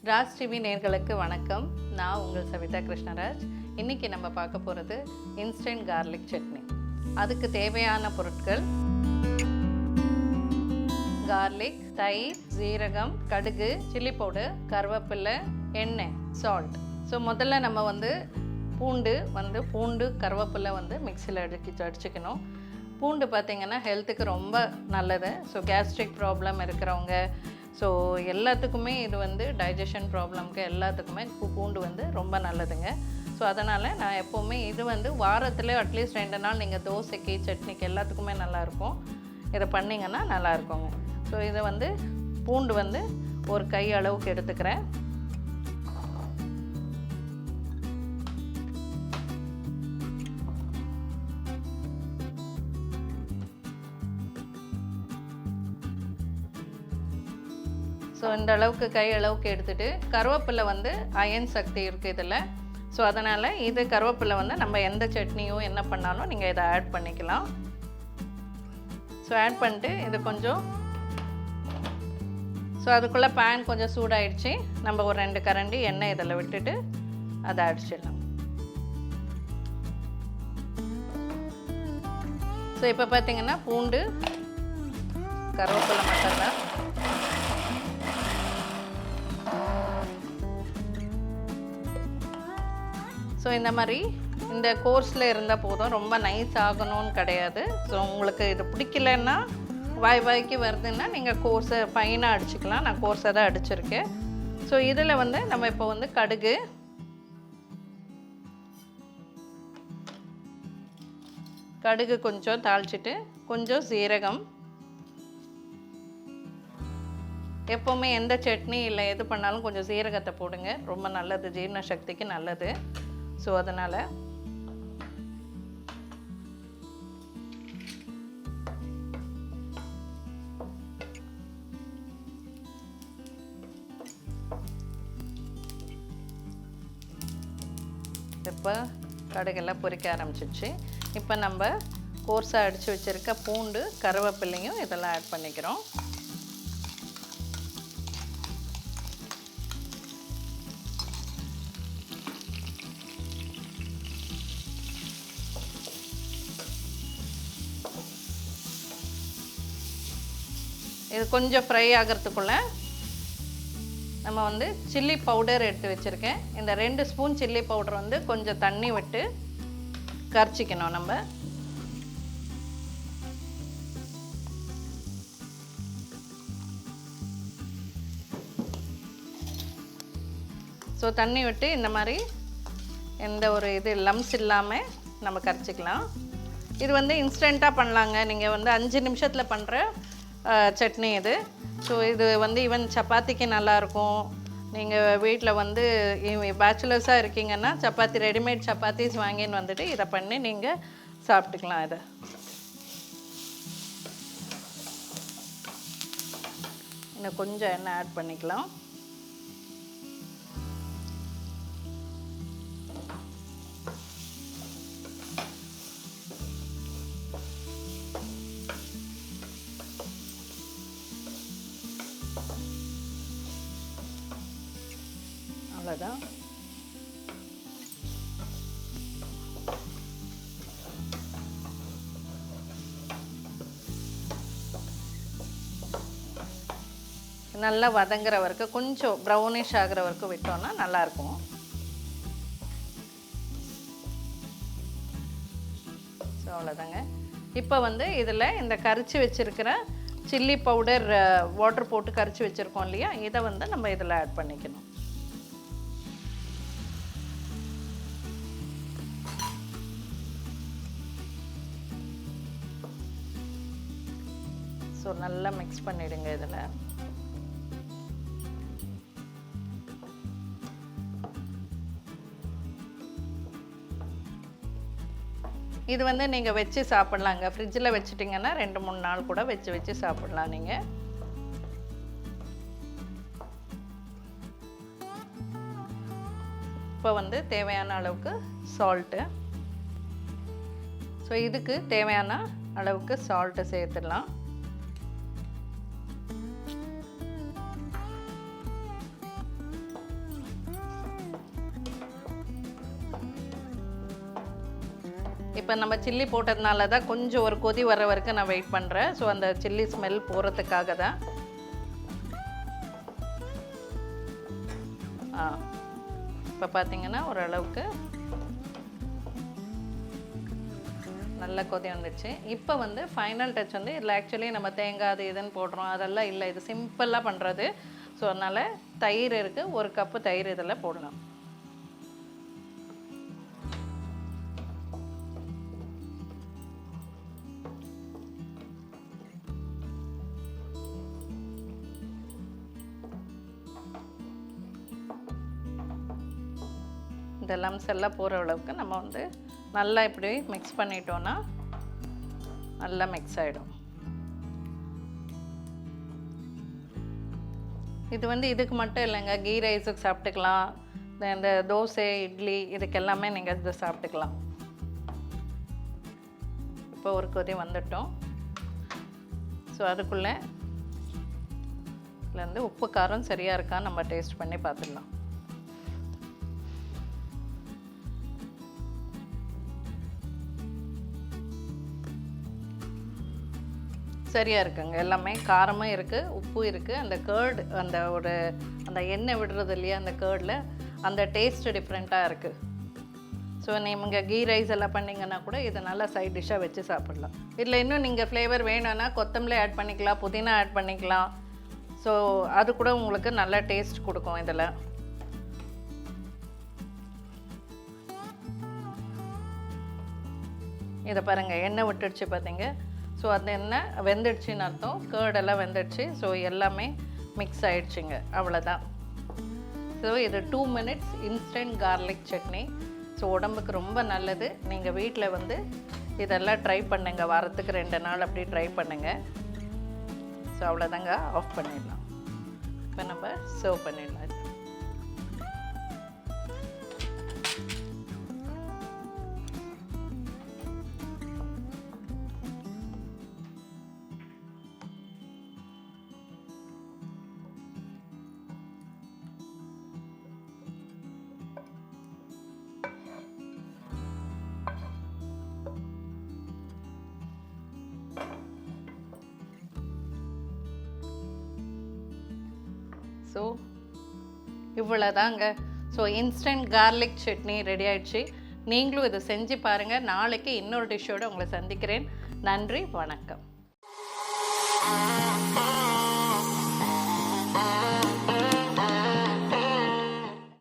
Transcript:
Raj TV நேயர்களுக்கு வணக்கம். நான் உங்கள் சவிதா கிருஷ்ணராஜ். இன்றைக்கி நம்ம பார்க்க போகிறது இன்ஸ்டன்ட் கார்லிக் சட்னி. அதுக்கு தேவையான பொருட்கள் கார்லிக், தயிர், ஜீரகம், கடுகு, சில்லி பவுடர், கருவேப்பிலை, எண்ணெய், சால்ட். ஸோ முதல்ல நம்ம பூண்டு கருவேப்பிலை மிக்சியில் அடிச்சுக்கணும். பூண்டு பார்த்திங்கன்னா ஹெல்த்துக்கு ரொம்ப நல்லது. ஸோ கேஸ்ட்ரிக் ப்ராப்ளம் இருக்கிறவங்க, ஸோ எல்லாத்துக்குமே இது டைஜஷன் ப்ராப்ளம்க்கு எல்லாத்துக்குமே பூண்டு ரொம்ப நல்லதுங்க. ஸோ அதனால் நான் எப்போவுமே இது வாரத்தில் அட்லீஸ்ட் 2 நாள் நீங்கள் தோசைக்கு, சட்னிக்கு எல்லாத்துக்குமே நல்லாயிருக்கும். இதை பண்ணிங்கன்னா நல்லாயிருக்குங்க. ஸோ இதை பூண்டு ஒரு கை அளவுக்கு எடுத்துக்கிறேன். ஸோ இந்த அளவுக்கு கை அளவுக்கு எடுத்துகிட்டு, கருவேப்பிலை அயன் சக்தி இருக்குது இதில். ஸோ அதனால் இது கருவேப்பிலை நம்ம எந்த சட்னியும் என்ன பண்ணாலும் நீங்கள் இதை ஆட் பண்ணிக்கலாம். ஸோ ஆட் பண்ணிட்டு இது கொஞ்சம், ஸோ அதுக்குள்ளே பேன் கொஞ்சம் சூடாயிடுச்சு. நம்ம ஒரு 2 கரண்டி எண்ணெய் இதில் விட்டுட்டு அதை அடிச்சிடலாம். ஸோ இப்போ பார்த்திங்கன்னா பூண்டு கருவேப்பிலை மட்டும்தான். ஸோ இந்த மாதிரி இந்த கோர்ஸில் இருந்தால் போதும், ரொம்ப நைஸ் ஆகணும்னு கிடையாது. ஸோ உங்களுக்கு இது பிடிக்கலன்னா, வாய்க்கு வருதுன்னா நீங்கள் கோர்ஸை ஃபைனாக அடிச்சுக்கலாம். நான் கோர்ஸை தான் அடிச்சிருக்கேன். ஸோ இதில் நம்ம இப்போ கடுகு கொஞ்சம் தாளிச்சிட்டு, கொஞ்சம் சீரகம். எப்போவுமே எந்த சட்னி இல்லை எது பண்ணாலும் கொஞ்சம் சீரகத்தை போடுங்க, ரொம்ப நல்லது, ஜீரண சக்திக்கு நல்லது. ஸோ அதனால் இப்போ கடுகெல்லாம் பொரிக்க ஆரம்பிச்சிச்சு. இப்போ நம்ம கோர்ஸாக அடித்து வச்சுருக்க பூண்டு, கருவேப்பிலையும் இதெல்லாம் ஆட் பண்ணிக்கிறோம். இது கொஞ்சம் ஃப்ரை ஆகிறதுக்குள்ளே நம்ம சில்லி பவுடர் எடுத்து வச்சுருக்கேன். இந்த 2 ஸ்பூன் சில்லி பவுடர் கொஞ்சம் தண்ணி விட்டு கரைச்சிக்கணும் நம்ம. ஸோ தண்ணி விட்டு இந்த மாதிரி எந்த ஒரு லம்ஸ் இல்லாமல் நம்ம கரைச்சிக்கலாம். இது இன்ஸ்டண்ட்டாக பண்ணலாங்க. நீங்கள் 5 நிமிஷத்தில் பண்ணுற சட்னி இது. ஸோ இது ஈவன் சப்பாத்திக்கு நல்லாயிருக்கும். நீங்கள் வீட்டில் பேச்சுலர்ஸாக இருக்கீங்கன்னா சப்பாத்தி, ரெடிமேட் சப்பாத்திஸ் வாங்கின்னு இதை பண்ணி நீங்கள் சாப்பிட்டுக்கலாம். இதை இன்னும் கொஞ்சம் எண்ணெய் ஆட் பண்ணிக்கலாம். அவ்வளோதான். நல்லா வதங்குற வரைக்கும், கொஞ்சம் ப்ரௌனிஷ் ஆகிற வரைக்கும் விட்டோம்னா நல்லாயிருக்கும். ஸோ அவ்வளோதாங்க. இப்போ இதில் இந்த கரைச்சி வச்சுருக்கிற சில்லி பவுடர், வாட்டர் போட்டு கரைச்சி வச்சுருக்கோம் இல்லையா, இதை நம்ம இதில் ஆட் பண்ணிக்கணும். ஸோ நல்லா மிக்ஸ் பண்ணிவிடுங்க. இதில் இது நீங்கள் வச்சு சாப்பிட்லாங்க. ஃப்ரிட்ஜில் வச்சுட்டிங்கன்னா 2-3 நாள் கூட வச்சு சாப்பிட்லாம் நீங்கள். இப்போ தேவையான அளவுக்கு சால்ட்டு. ஸோ இதுக்கு தேவையான அளவுக்கு சால்ட்டு சேர்த்துடலாம். இப்போ நம்ம சில்லி போட்டதுனால தான் கொஞ்சம் ஒரு கொதி வர வரைக்கும் நான் வெயிட் பண்ணுறேன். ஸோ அந்த சில்லி ஸ்மெல் போகிறதுக்காக தான். இப்போ பார்த்தீங்கன்னா ஓரளவுக்கு நல்லா கொதி வந்துடுச்சு. இப்போ வந்து ஃபைனல் டச் வந்து இதில் ஆக்சுவலி நம்ம தேங்காய் அது இதுன்னு போடுறோம், அதெல்லாம் இல்லை. இது சிம்பிளாக பண்ணுறது. ஸோ அதனால் தயிர் இருக்குது, 1 கப்பு தயிர் இதில் போடலாம். இந்த லம்ஸ் எல்லாம் போகிற அளவுக்கு நம்ம வந்து நல்லா இப்படி மிக்ஸ் பண்ணிட்டோன்னா நல்லா மிக்ஸ் ஆகிடும். இது வந்து இதுக்கு மட்டும் இல்லைங்க, கீ ரைஸுக்கு சாப்பிட்டுக்கலாம், இந்த தோசை இட்லி இதுக்கெல்லாமே நீங்கள் இதை சாப்பிட்டுக்கலாம். இப்போ ஒரு கொதி வந்துட்டோம். ஸோ அதுக்குள்ளே இதில் வந்து உப்பு காரம் சரியாக இருக்கான்னு நம்ம டேஸ்ட் பண்ணி பார்த்துடலாம். சரியாக இருக்குங்க. எல்லாமே காரமும் இருக்குது, உப்பும் இருக்குது. அந்த கேர்டு அந்த எண்ணெய் விடுறது இல்லையா, அந்த கேர்டில் அந்த டேஸ்ட்டு டிஃப்ரெண்ட்டாக இருக்குது. ஸோ நீங்கள் கீ ரைஸ் எல்லாம் பண்ணிங்கன்னா கூட இதை நல்லா சைட் டிஷ்ஷாக வச்சு சாப்பிட்லாம். இதில் இன்னும் நீங்கள் ஃப்ளேவர் வேணும்னா கொத்தமல்லி ஆட் பண்ணிக்கலாம், புதினா ஆட் பண்ணிக்கலாம். ஸோ அது கூட உங்களுக்கு நல்ல டேஸ்ட் கொடுக்கும். இதில் இதை பாருங்கள், எண்ணெய் விட்டுடுச்சு பார்த்தீங்க. ஸோ அது என்ன வெந்துடுச்சின்னு அர்த்தம், கேர்டெல்லாம் வெந்துடுச்சு. ஸோ எல்லாமே மிக்ஸ் ஆகிடுச்சிங்க, அவ்வளோதான். ஸோ இது 2 minutes instant garlic chutney. So உடம்புக்கு ரொம்ப நல்லது. நீங்கள் வீட்டில் வந்து இதெல்லாம் ட்ரை பண்ணுங்கள், வாரத்துக்கு 2 நாள் அப்படி ட்ரை பண்ணுங்கள். ஸோ அவ்வளோதாங்க, ஆஃப் பண்ணிடலாம். இப்போ நம்ம சர்வ் பண்ணிடலாம். ஸோ இவ்வளோதாங்க. So instant garlic chutney ready ஆகிடுச்சு. நீங்களும் இதை செஞ்சு பாருங்கள். நாளைக்கு இன்னொரு டிஷ்ஷோடு உங்களை சந்திக்கிறேன். நன்றி, வணக்கம்.